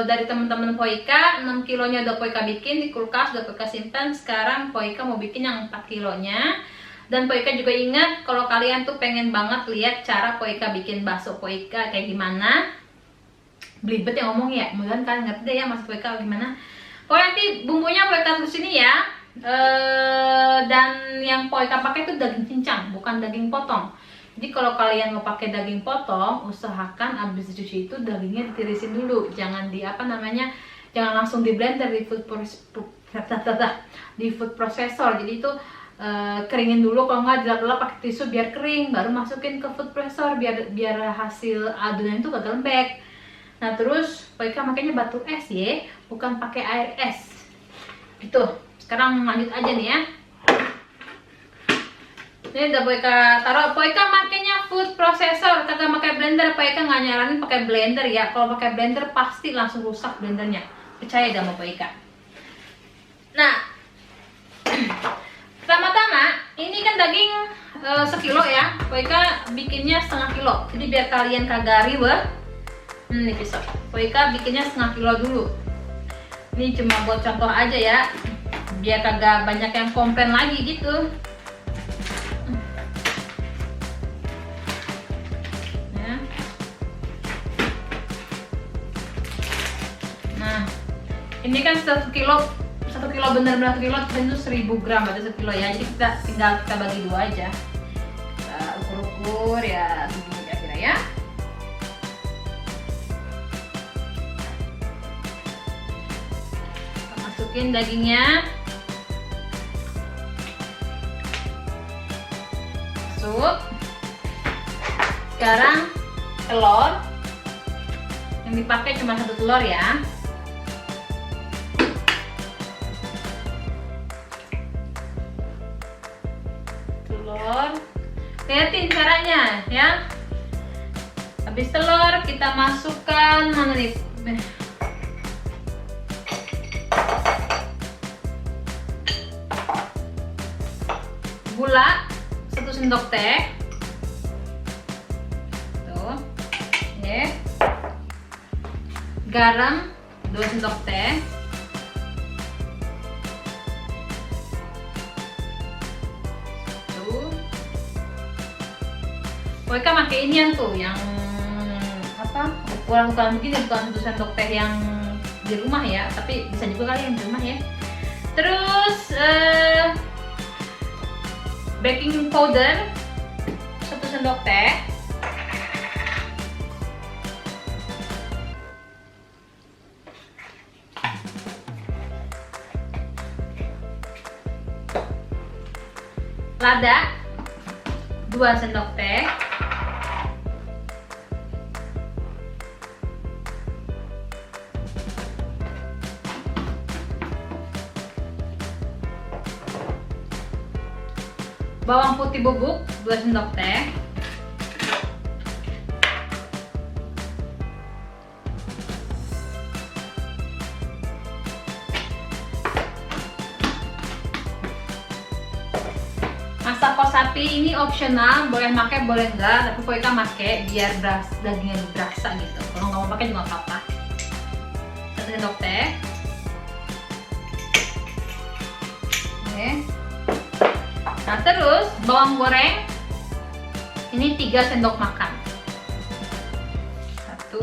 dari teman-teman Poika. 6 kilonya udah Poika bikin di kulkas, udah Poika simpan. Sekarang Poika mau bikin yang 4 kilonya. Dan Poika juga ingat kalau kalian tuh pengen banget lihat cara Poika bikin bakso Poika kayak gimana. Belibet yang ngomong ya, mudah-mudahan kalian ngerti deh ya maksud Poika gimana. Pokoknya nanti bumbunya Poika tulis ini ya. Dan yang Poika pakai itu daging cincang, bukan daging potong. Jadi kalau kalian mau pakai daging potong, usahakan abis dicuci itu dagingnya ditirisin dulu, jangan jangan langsung di blender di food processor. Jadi itu keringin dulu, kalau nggak dilap-lap pakai tisu biar kering, baru masukin ke food processor biar hasil adonan itu gak lembek. Nah terus Poika makanya batu es ya, bukan pakai air es. Gitu. Sekarang lanjut aja nih ya. Ini udah Poika taruh. Poika makanya food processor, kagak pakai blender. Poika nggak nyaranin pakai blender ya. Kalau pakai blender pasti langsung rusak blendernya. Percaya dah sama Poika. Nah, pertama-tama ini kan daging sekilo ya. Poika bikinnya setengah kilo. Jadi biar kalian kagak ribet, ini pisau. Poika bikinnya setengah kilo dulu. Ini cuma buat contoh aja ya, biar kagak banyak yang komplain lagi gitu. Nah, ini kan 1 kilo bener-bener 1 kilo itu 1000 gram, berarti 1 kilo ya. Jadi tinggal kita bagi 2 aja. Kita ukur-ukur ya segini kira-kira ya. Kita masukin dagingnya. Masuk. Sekarang telur. Yang dipakai cuma 1 telur ya. Lihatin caranya ya. Habis telur kita masukkan mana nih? Gula 1 sendok teh. Tuh. Oke. Garam 2 sendok teh. Poika pakai inian tuh yang apa, ukuran begini, bukan 1 sendok teh yang di rumah ya, tapi bisa juga kali yang di rumah ya. Terus baking powder 1 sendok teh. Lada 2 sendok teh. Bawang putih bubuk 2 sendok teh. Masako sapi ini opsional, boleh pakai boleh enggak, tapi Poika pakai biar dagingnya berasa gitu. Kalau nggak mau pakai juga apa-apa. 1 sendok teh. Oke. Nah terus bawang goreng ini 3 sendok makan. 1,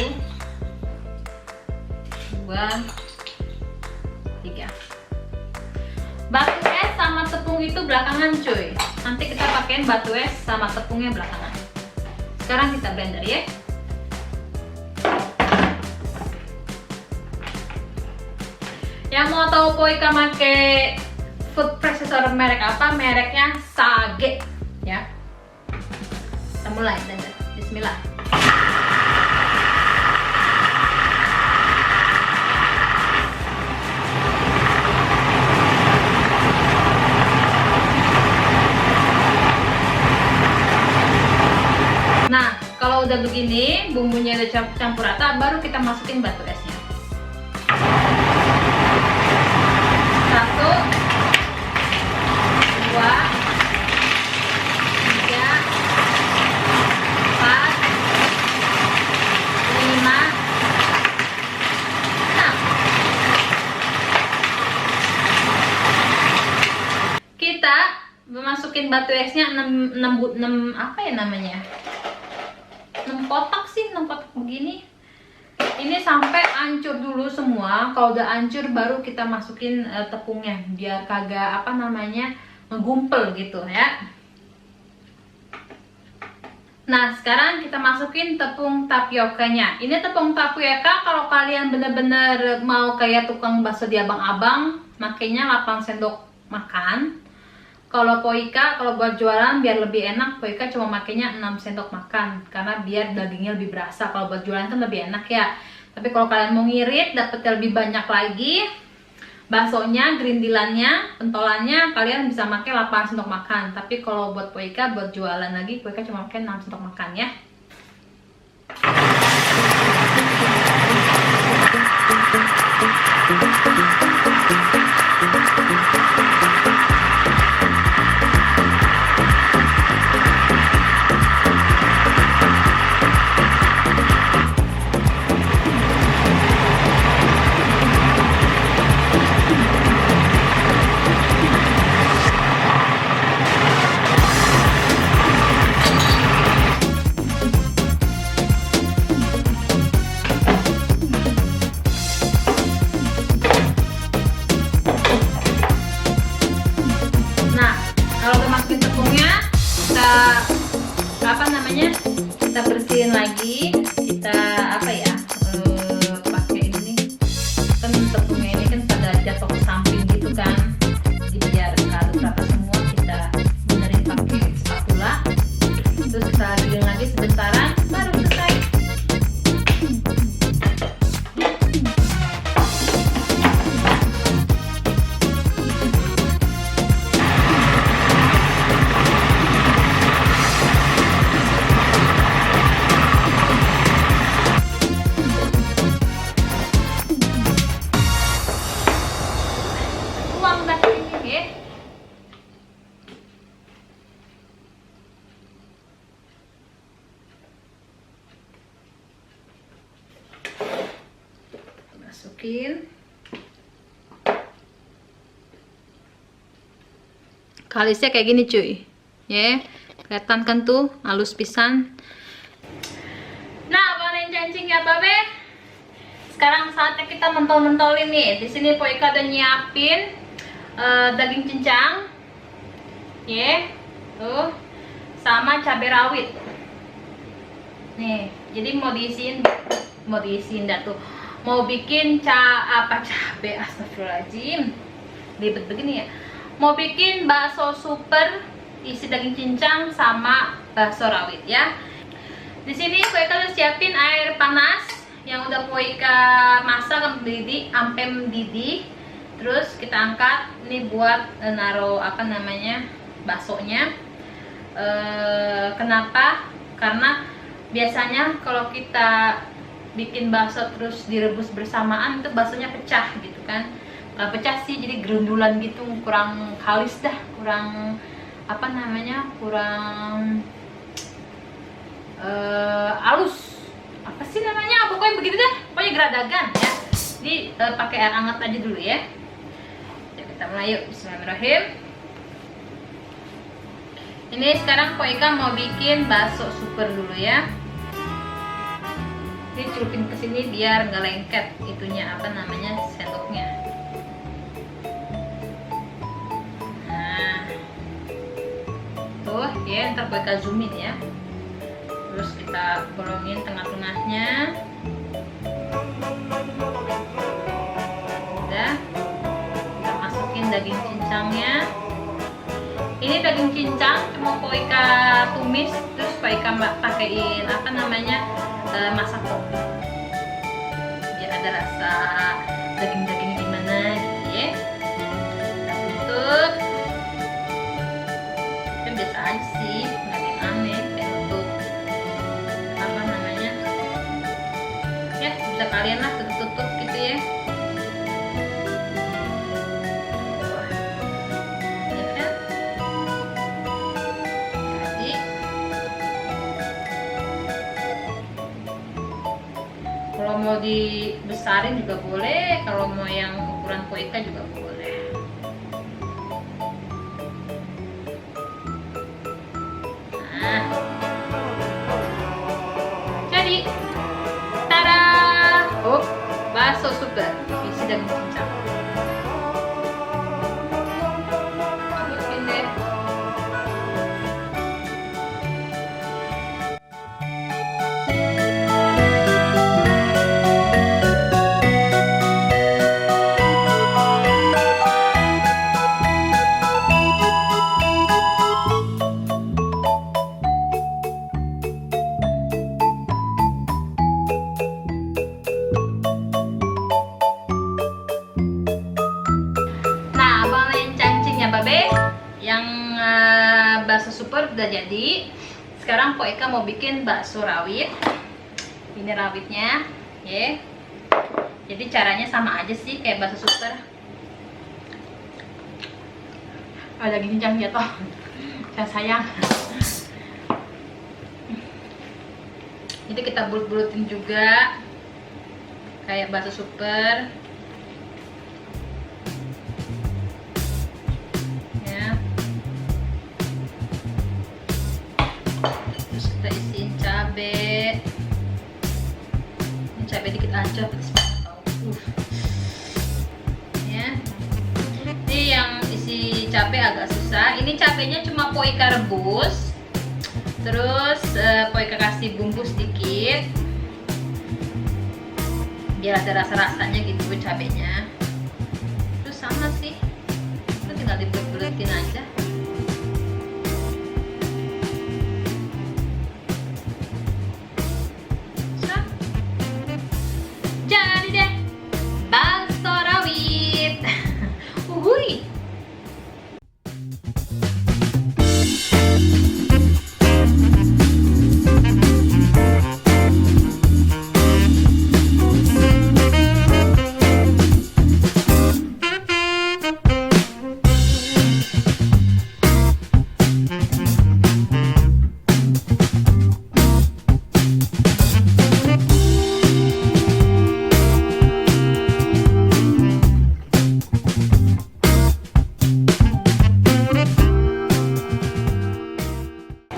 2, 3. Batu es sama tepung itu belakangan cuy. Nanti kita pakein batu es sama tepungnya belakangan. Sekarang kita blender ya. Yang mau tahu Poika pakai food processor merek apa? Mereknya Sage ya. Kita mulai blender. Bismillah. Nah, kalau udah begini, bumbunya udah campur rata, baru kita masukin batu esnya. 1, 2, 3, 4, 5, 6, bikin batu esnya 6 apa ya namanya, 6 kotak sih, 6 kotak begini. Ini sampai hancur dulu semua. Kalau udah hancur baru kita masukin tepungnya biar kagak apa namanya ngegumpel gitu ya. Nah, sekarang kita masukin tepung tapiokanya. Ini tepung tapioka kalau kalian bener-bener mau kayak tukang bakso di abang-abang, makanya 8 sendok makan. Kalau Poika, kalau buat jualan biar lebih enak, Poika cuma makainya 6 sendok makan karena biar dagingnya lebih berasa. Kalau buat jualan kan lebih enak ya. Tapi kalau kalian mau ngirit, dapetnya lebih banyak lagi, baksonya, gerindilannya, pentolannya, kalian bisa pakai 8 sendok makan. Tapi kalau buat Poika, buat jualan lagi, Poika cuma pakai 6 sendok makan ya. Kita bersihin lagi, kita apa ya, pakai ini kan tepungnya ini kan pada jatuh ke samping gitu kan, jadi biar aduk rata semua kita benerin pakai spatula, terus kita giling lagi sebentaran baru selesai. Masukin, kalisnya kayak gini cuy ya, kelihatan kan tuh halus pisan. Nah, panen cacing ya babe, sekarang saatnya kita mentol-mentolin nih. Di sini Poika udah nyiapin daging cincang ya, tuh sama cabai rawit nih. Jadi mau diisiin dah tuh, mau bikin cabai, astagfirullahaladzim, ribet begini ya. Mau bikin bakso super isi daging cincang sama bakso rawit ya. Di sini Poika udah siapin air panas yang udah Poika masak sampai mendidih. Terus kita angkat ini buat naruh apa namanya baksonya. Kenapa? Karena biasanya kalau kita bikin bakso terus direbus bersamaan itu baksonya pecah gitu kan. Nggak pecah sih, jadi gerundulan gitu, kurang halus dah, kurang apa namanya, kurang halus, apa sih namanya, pokoknya begitu deh, pokoknya geradagan ya. Jadi pakai air hangat aja dulu ya. Jadi kita mulai yuk, bismillahirrahmanirrahim. Ini sekarang Poika mau bikin bakso super dulu ya. Ini celupin ke sini biar nggak lengket itunya apa namanya sendoknya. Nah, tuh ya, ntar Poika zoomin ya. Terus kita bolongin tengah-tengahnya. Udah, kita masukin daging cincangnya. Ini daging cincang cuma Poika tumis, terus Poika pakein apa namanya masak biar ada rasa daging-daging gimana gitu ya. Kita tutup, kan biasa aja sih, nggak ada yang aneh. Kayak untuk apa namanya ya, bisa kalian lah tutup-tutup gitu ya. Kalau mau dibesarin juga boleh, kalau mau yang ukuran Poika juga boleh. bakso super isi daging cincang. Masukin deh. Babe, yang bakso super udah jadi. Sekarang Po Eka mau bikin bakso rawit. Ini rawitnya, ya. Jadi caranya sama aja sih kayak bakso super. Ada gini jangan jatuh, saya sayang. Jadi kita bulut-bulutin juga kayak bakso super. Terus kita isiin cabai. Ini cabai dikit aja, pedas banget. Ya. Ini yang isi cabai agak susah. Ini cabainya cuma Po Eka rebus. Terus Po Eka kasih bumbu sedikit. Biar ada rasa-rasanya gitu cabainya. Terus sama sih. Itu tinggal dibulet-buletin aja.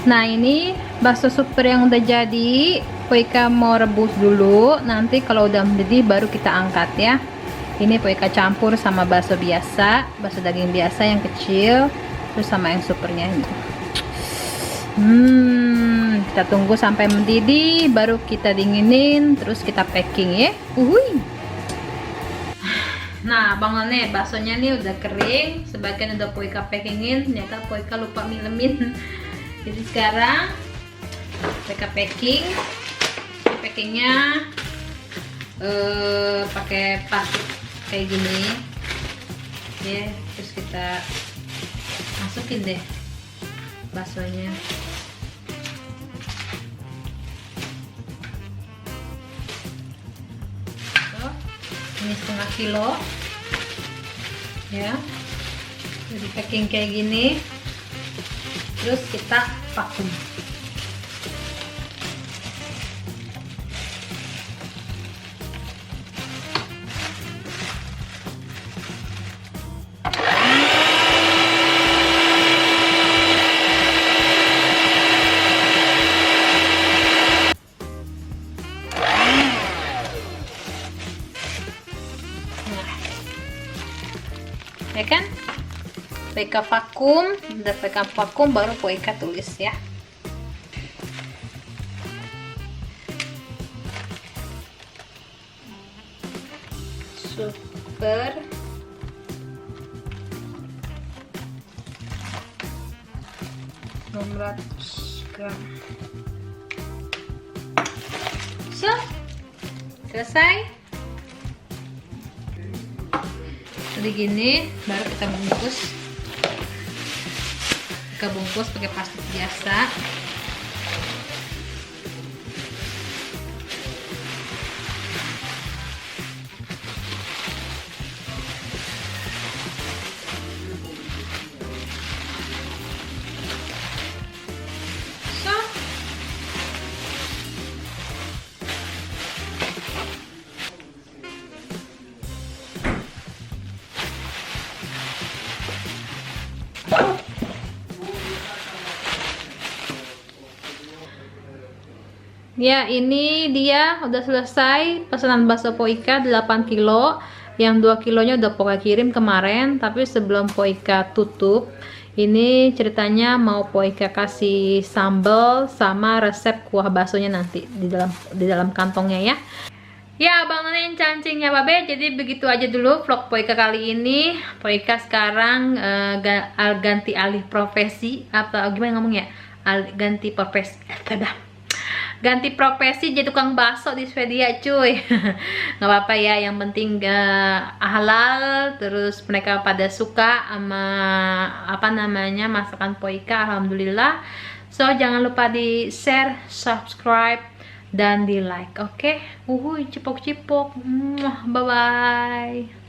Nah, ini bakso super yang udah jadi. Po Eka mau rebus dulu. Nanti kalau udah mendidih baru kita angkat ya. Ini Po Eka campur sama bakso biasa, bakso daging biasa yang kecil, terus sama yang supernya ini. Kita tunggu sampai mendidih, baru kita dinginin, terus kita packing ya. Nah, bangunnya baksonya nih udah kering, sebagian udah Po Eka packingin, ternyata Po Eka lupa milemin. Jadi sekarang mereka packingnya pakai plastik kayak gini ya. Terus kita masukin deh baksonya. Ini setengah kilo ya, jadi packing kayak gini. Terus kita vakum. Ya kan? Po Eka vakum, udah Po Eka vakum baru Po Eka tulis ya. Super gram. So, selesai. Jadi gini, baru kita bungkus. Kita bungkus pakai plastik biasa. Ya, ini dia udah selesai pesanan bakso Poika 8 kilo. Yang 2 kilonya udah Poika kirim kemarin, tapi sebelum Poika tutup, ini ceritanya mau Poika kasih sambal sama resep kuah baksonya nanti di dalam kantongnya ya. Ya, Bang Nenek cancingnya Babe. Jadi begitu aja dulu vlog Poika kali ini. Poika sekarang ganti alih profesi apa gimana ngomongnya? Ganti profesi. Ganti profesi jadi tukang bakso di Swedia cuy. Nggak apa-apa ya, yang penting halal, terus mereka pada suka sama apa namanya masakan Poika, alhamdulillah. So jangan lupa di share, subscribe, dan di like, oke? Cipok-cipok, bye bye.